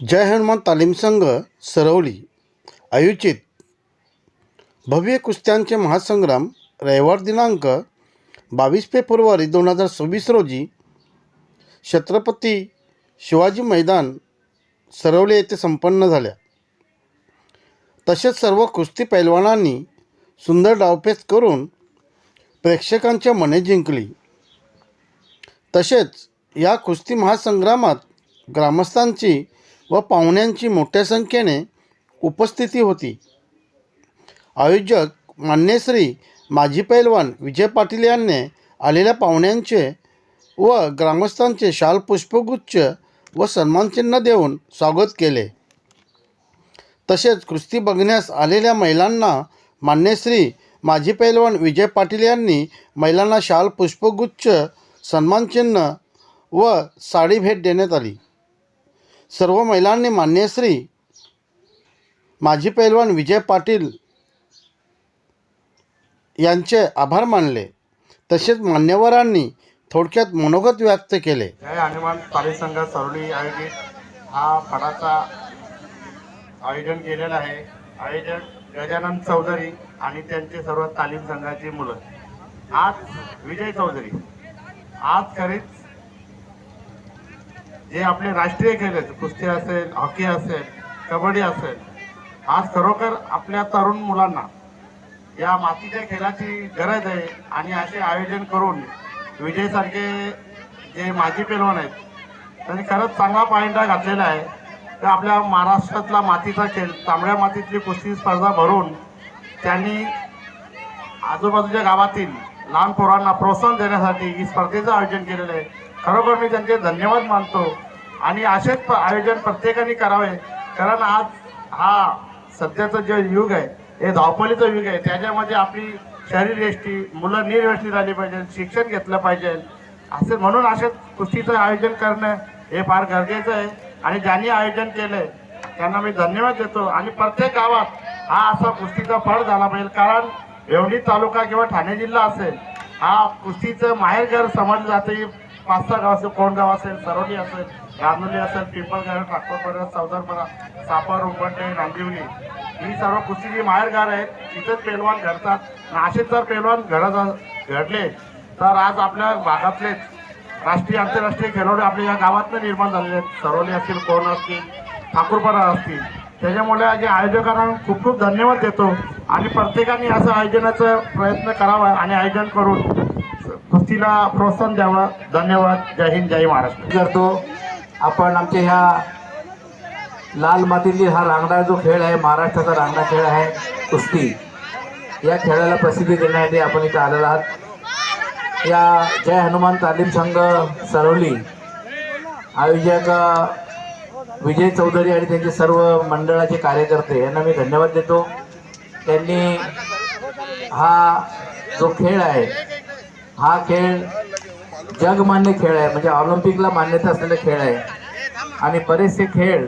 जय हनुमान तालीम संघ सरवली आयोजित भव्य कुस्त्यांचे महासंग्राम रविवार दिनांक 22 फेब्रुवारी 2026 रोजी छत्रपती शिवाजी मैदान सरवली येथे संपन्न झाल्या। तसेच सर्व कुस्ती पैलवानांनी सुंदर डावपेच करून प्रेक्षकांच्या मने जिंकली। तसेच या कुस्ती महासंग्रामात ग्रामस्थांची व पाहुण्यांची मोठ्या संख्येने उपस्थिती होती। आयोजक मान्य श्री माजी पैलवान विजय पाटील यांनी आलेल्या पाहुण्यांचे व ग्रामस्थांचे शाल पुष्पगुच्छ व सन्मानचिन्ह देऊन स्वागत केले। तसेच कुस्ती बघण्यास आलेल्या महिलांना मान्य श्री माजी पैलवान विजय पाटील यांनी महिलांना शाल पुष्पगुच्छ सन्मानचिन्ह व साडी भेट देण्यात आली। सर्व महिलांनी मान्य श्री माजी पैलवान विजय पाटील यांचे आभार मानले। तसेच मान्यवरांनी थोडक्यात मनोगत व्यक्त केले। जय हनुमान तालीम संघ सरवली आयोजित हा फडाचा आयोजन केलेला आहे। आयोजक गजानन चौधरी आणि त्यांचे सर्व तालीम संघाची मुलं। आज विजय चौधरी आज खरीच जे आपले राष्ट्रीय खेळ आहेत, कुस्ती असेल, हॉकी असेल, कबड्डी असेल, आज खरोखर आपल्या तरुण मुलांना या मातीच्या खेळाची गरज आहे। आणि असे आयोजन करून विजयसारखे जे माजी पैलवान आहेत त्यांनी खरंच चांगला पायंडा घातलेला आहे। तर आपल्या महाराष्ट्रातला मातीचा खेळ, तांबड्या मातीतली कुस्ती स्पर्धा भरून त्यांनी आजूबाजूच्या गावातील लहान पोरांना प्रोत्साहन देण्यासाठी ही स्पर्धेचं आयोजन केलेलं आहे। खरोखर मी त्यांचे धन्यवाद मानतो आणि असेच आयोजन प्रत्येकाने करावे। कारण आज हा सध्याचं जे युग आहे हे धावपळीचं युग आहे। त्याच्यामध्ये आपली शरीरयष्टी मुलं निर्व्यवस्थित झाली पाहिजे, शिक्षण घेतलं पाहिजे। असे म्हणून असे कुस्तीचं आयोजन करणं हे फार गरजेचं आहे। आणि ज्यांनी आयोजन केलंय त्यांना मी धन्यवाद देतो। आणि प्रत्येक गावात हा असा कुस्तीचा फळ झाला पाहिजे। कारण भिवंडी तालुका किंवा ठाणे जिल्हा असेल हा कुस्तीचं माहेरघर समजलं जाते। 5-6 गाव असेल, कोंडगाव असेल, सरवली असेल, रानोली असेल, पिंपळगाव, ठाकरपरा, चौदारपरा, सापर, उंबरठे, नांदिवली ही सर्व कुस्तीची माहेरघर आहेत। तिथेच पैलवान घडतात। असेच जर पैलवान घडले तर आज आपल्या भागातलेच राष्ट्रीय आंतरराष्ट्रीय खेळाडू आपल्या या गावातनं निर्माण झालेले आहेत। सरवली असतील, कोण असतील, ठाकूरपरा असतील। त्याच्यामुळे जे आयोजकांना खूप खूप धन्यवाद देतो आणि प्रत्येकाने असं आयोजनाचा प्रयत्न करावा आणि आयोजन करून कुस्तीला प्रोत्साहन द्यावं। धन्यवाद। जय हिंद, जय महाराष्ट्र करतो। आपण आमच्या ह्या लाल मातीतली हा रांगडा जो खेळ आहे, महाराष्ट्राचा रांगडा खेळ आहे कुस्ती, या खेळाला प्रसिद्धी देण्यासाठी आपण इथं आलेलो आहात। या जय हनुमान तालीम संघ सरवली आयोजक विजय चौधरी आणि त्यांचे सर्व मंडळाचे कार्यकर्ते यांना मी धन्यवाद देतो। त्यांनी हा जो खेळ आहे हा खेळ जगमान्य खेळ आहे, म्हणजे ऑलिम्पिकला मान्यता असलेला खेळ आहे। आणि बरेचसे खेळ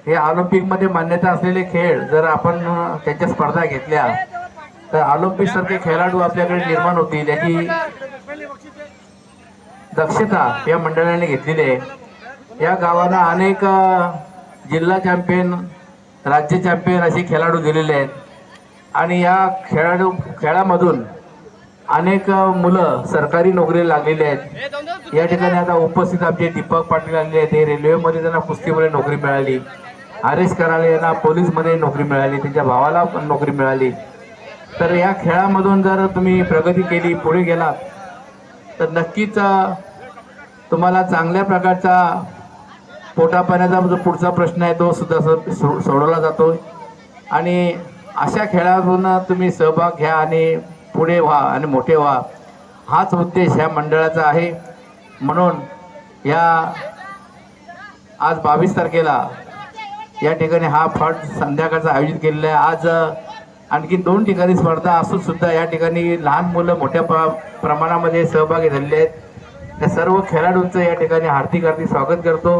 हे ऑलिम्पिकमध्ये मान्यता असलेले खेळ जर आपण त्यांच्या स्पर्धा घेतल्या तर ऑलिम्पिकसारखे खेळाडू आपल्याकडे निर्माण होतील याची दक्षता या मंडळाने घेतलेली आहे। या गावाला अनेक जिल्हा चॅम्पियन, राज्य चॅम्पियन असे खेळाडू दिलेले आहेत। आणि या खेळामधून अनेक मुलं सरकारी नोकरीला लागलेले आहेत। या ठिकाणी आता उपस्थित आमचे दीपक पाटील आलेले आहेत। ते रेल्वेमध्ये त्यांना कुस्तीमध्ये नोकरी मिळाली, हरीश कराळे यांना पोलीसमध्ये नोकरी मिळाली, त्यांच्या भावाला पण नोकरी मिळाली। तर या खेळामधून जर तुम्ही प्रगती केली, पुढे गेलात तर नक्कीच तुम्हाला चांगल्या प्रकारचा पोटापाण्याचा जो पुढचा प्रश्न आहे तो सुद्धा सोडवला जातो। आणि अशा खेळातून तुम्ही सहभाग घ्या आणि पुढे व्हा आणि मोठे व्हा, हाच उद्देश ह्या मंडळाचा आहे। म्हणून या आज 22 तारखेला या ठिकाणी हा फड संध्याकाळचा आयोजित केलेला आहे। आज आणखी 2 ठिकाणी स्पर्धा असून सुद्धा या ठिकाणी लहान मुलं मोठ्या प्रमाणामध्ये सहभागी झालेले आहेत। त्या सर्व खेळाडूंचं या ठिकाणी हार्दिक स्वागत करतो।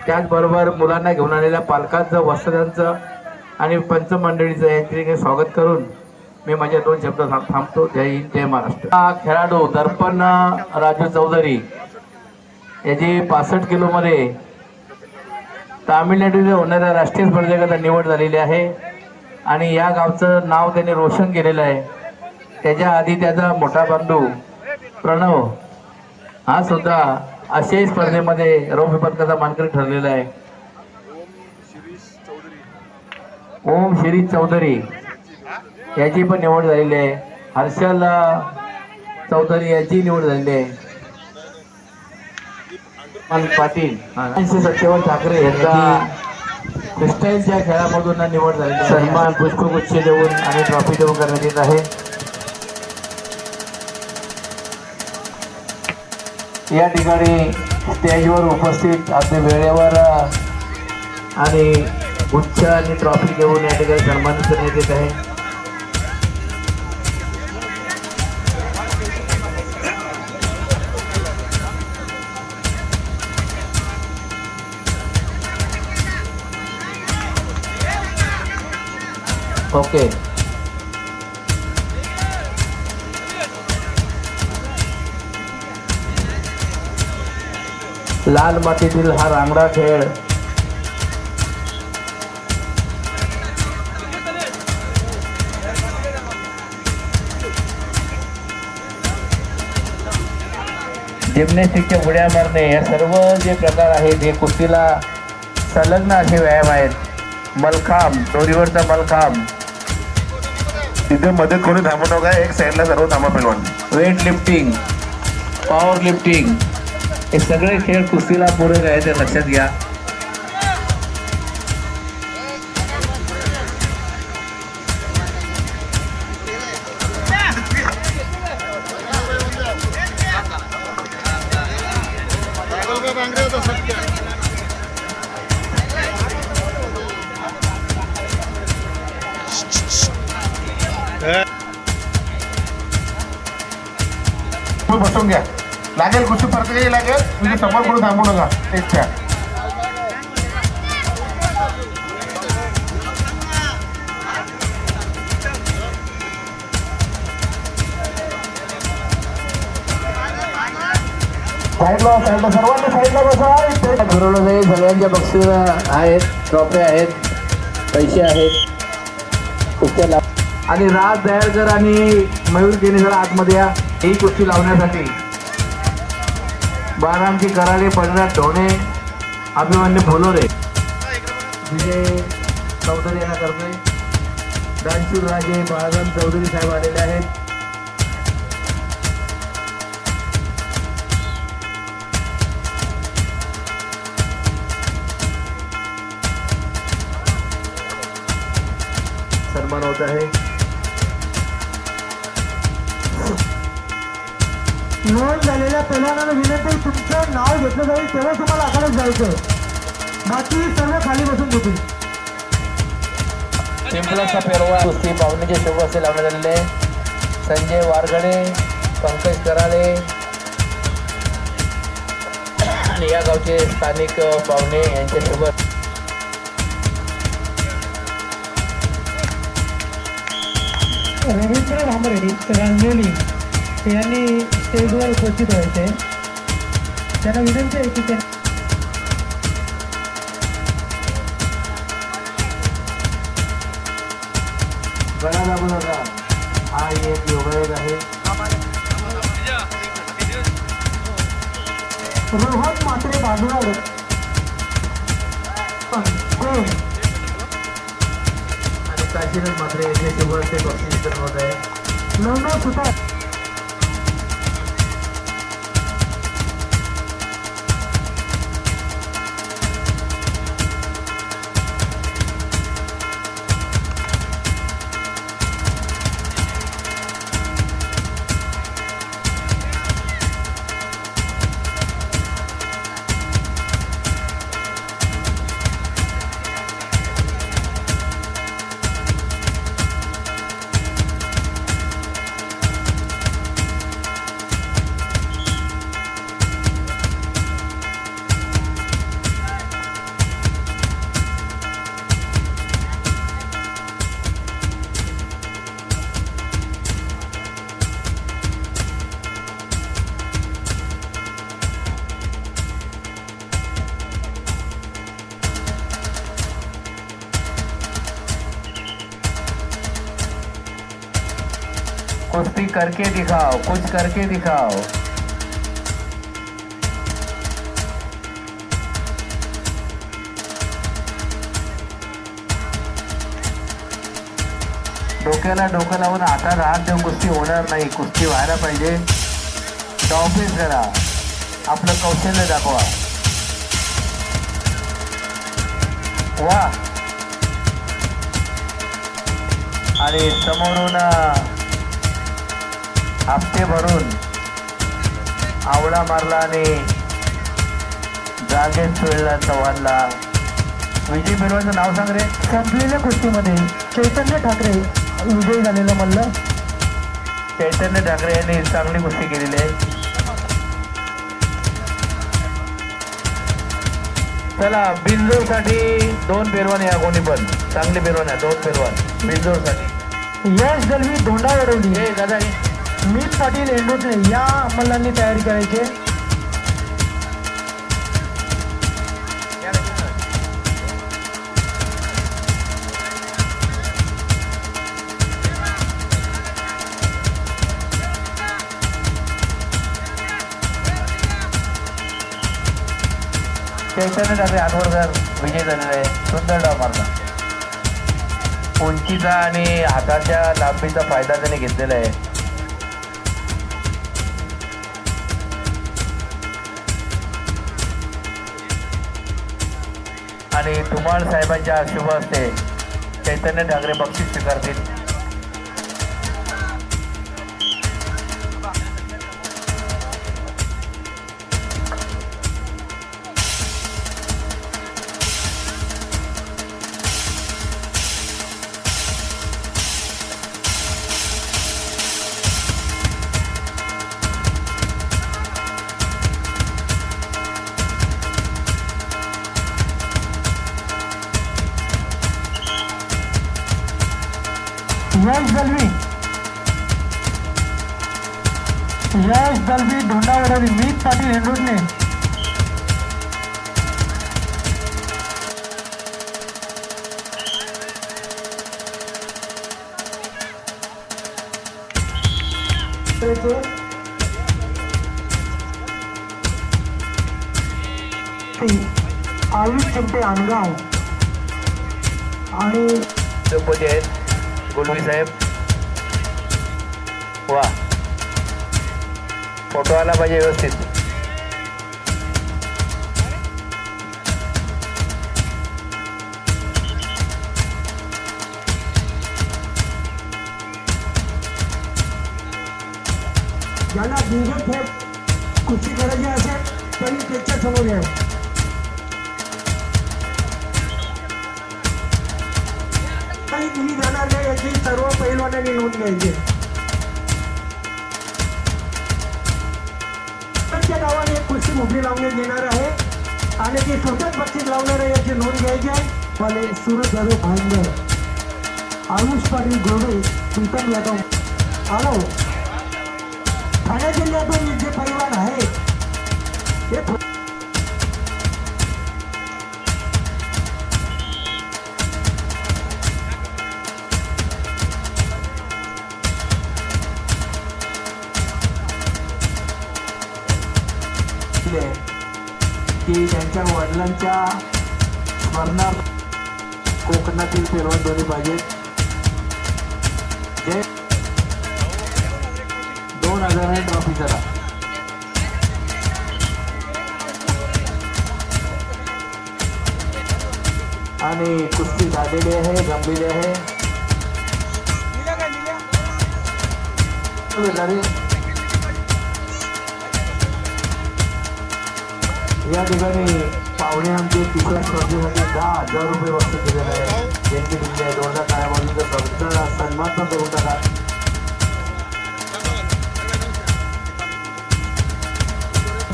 त्याचबरोबर मुलांना घेऊन आलेल्या पालकांचं, वस्त्यांचं आणि पंचमंडळीचं या ठिकाणी स्वागत करून मी माझे 2 शब्द थांबतो। जय हिंद, जय महाराष्ट्र। हा खेळाडू दर्पण राजू चौधरी याची 65 किलोमध्ये तामिळनाडूला होणाऱ्या राष्ट्रीय स्पर्धेकरता निवड झालेली आहे आणि या गावचं नाव त्याने रोशन केलेलं आहे. त्याच्या आधी त्याचा मोठा बंधू प्रणव हा सुद्धा आशियाई स्पर्धेमध्ये रौप्य पदकाचा मानकरी ठरलेला आहे. ओम शिरीष चौधरी याची पण निवड झालेली आहे. हर्षल चौधरी याची निवड झालेली आहे. पाटील 87 ठाकरे यांचा फ्रीस्टाईलच्या खेळामधून निवड झालेली. सन्मान पुष्पगुच्छ देऊन आणि ट्रॉफी देऊन करण्यात येत आहे. या ठिकाणी स्टेजवर उपस्थित अगदी वेळेवर आणि गुच्छ आणि ट्रॉफी देऊन या ठिकाणी सन्मानित करण्यात येत आहे. ओके, लाल मातीतील हा रांगडा खेळ जिम्नॅस्टिकच्या उड्या मारणे या सर्व जे प्रकार आहेत हे कुस्तीला संलग्न असे व्यायाम आहेत. मलखांब, दोरीवरचा मलखांब, तिथे मध्ये कोणी थांबू नका, एक साईडला सर्व थांबा पेलवान. वेट लिफ्टिंग, पॉवर लिफ्टिंग हे सगळे खेळ कुस्तीला पूरक आहेत, ते लक्षात घ्या. तुम्ही बसून घ्या, लागेल कुस्ती फरक काही लागेल, तुम्ही समोर कोणी थांबू नका. एकच्या साईडला सर्वांनी साईडला बसा. ठरवलं जाईल. सगळ्यांच्या बक्षीस आहेत, ट्रॉफी आहेत, पैसे आहेत कुस्त्या. आणि राज दयाळकर आणि मयूर केनेकर आतमध्ये या ही कुस्ती लावण्यासाठी. बारामची कराडे, पंढरात ढोणे, अभिमन्यू फुलोरे, विजय चौधरी यांना करतोय. दानशूर राजे, बाळाराम चौधरी साहेब आलेले आहेत. सन्मान होत आहे. नोंद झालेल्या पहिल्यांदा विनंती, तुमचं नाव घेतलं जाईल तेव्हा तुम्हाला आखाड्यात जायचं, बाकी सर्व खाली बसून घेतील. पिंपलाचा पेरवा कुस्ती पाहुण्याचे शुभ असे लावण्यात आलेले. संजय वारगडे, पंकज कराळे आणि या गावचे स्थानिक पाहुणे यांचे शुभ. रवींद्र भांबरेडी रांजोली यांनी स्टेजवर उपस्थित व्हायचे. त्यांना विनंती आहे की गळा दाबू नका, हा एक योगायोग आहे. रोहन मात्रे बाजूला आणि काशीनाथ मात्रे येथे शुभ असे बक्षीस वितरण होत आहे. नवनाथ सुतार कुश्ती करके दिखाओ, कुछ करके दिखाओ. डोक्याला डोकं लावून हातात हात देऊन कुस्ती होणार नाही. कुस्ती व्हायला पाहिजे. डावपेच करा, आपलं कौशल्य दाखवा. वा. आणि समोरून हप्ते भरून आवळा मारला आणि जागेत सोडला चव्हाणला. विजय पेलवाचं नाव सांग रे. संपलेल्या कुस्तीमध्ये चैतन्य ठाकरे विजयी झालेलं म्हणलं. चैतन्य ठाकरे यांनी चांगली कुस्ती केलेली आहे. चला बिंजोरसाठी 2 पेलवान या, कोणी पण चांगले पेलवान आहे. 2 पेलवान बिंजोरसाठी. यश दलवी धोंडा वडवली, हे दादा मीत पाटील एंडोटले या मल्लांनी तयारी करायची. चैतन्य ठाकरे आठवडकर विजय झालेला आहे. सुंदर डाव मारला. उंचीचा आणि हाताच्या लांबीचा फायदा त्याने घेतलेला आहे. आणि धुमाळ साहेबांच्या शुभ हस्ते चैतन्य ठाकरे बक्षीस स्वीकारतील. यश दलवी धोंडा वडवली, मीत पाटील एंडोटले. आयुष चिमटे अनगाव आणि द्रौपदी आहेत गोलवी साहेब. वा. फोटो आला पाहिजे व्यवस्थित. ज्याला दिवस कुस्ती करायची असेल तरी त्याच्या समोर या. काही दिली जाणार नाही याची सर्व पैलवानांनी नोंद घ्यायची. प्रत्येक गावाने एक कुस्ती मोकळी लावण्यात येणार आहे आणि ती स्वतःच बक्षीस लावणार आहे याची नोंद घ्यायची आहे. वाले सुरज जाधव भांडर, आयुष पाटील गोडे, प्रीतम यादव आलो. ठाणे जिल्ह्यातून जे पैलवान आहे ते की त्यांच्या वडिलांच्या स्मरणार्थ कोकणातील पैलवान दोन्ही पाहिजेत. जे 2000 ट्रॉफी जरा आणि कुस्ती झालेली आहे, गंभीर आहे. या ठिकाणी पाहुणे आमचे तिसऱ्या स्पर्धेसाठी 10,000 रुपये बक्षीस दिलेले आहे. यांची दिलेली आहे. 2 काळाबाजूचा सन्मान पण करून टाका.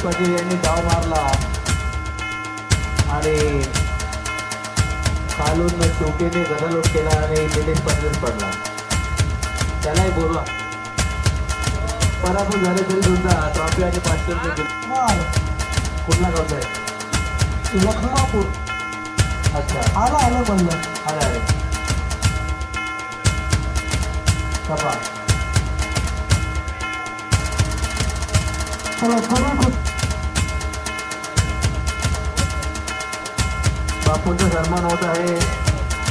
पाटील यांनी डाव मारला आणि खालून चौकीने गदालोट केला आणि निलेश पाटील पडला. त्यालाही बोलवा. पराभूत झाले तरी सुद्धा ट्रॉफी आणि 500 रुपये. कुठला गावचा आहे? लखमापूर. अच्छा, आलं म्हणलं. अरे अरे कपा चला पुढे कुस्ती. बापूंचा सन्मान होत आहे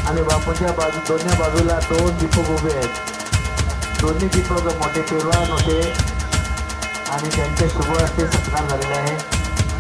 आणि बापूंच्या दोन्ही बाजूला 2 दीपक उभे आहेत. दोन्ही दीपक मोठे पेलवान होते आणि त्यांचे शुभ हस्ते सत्कार झालेले आहे.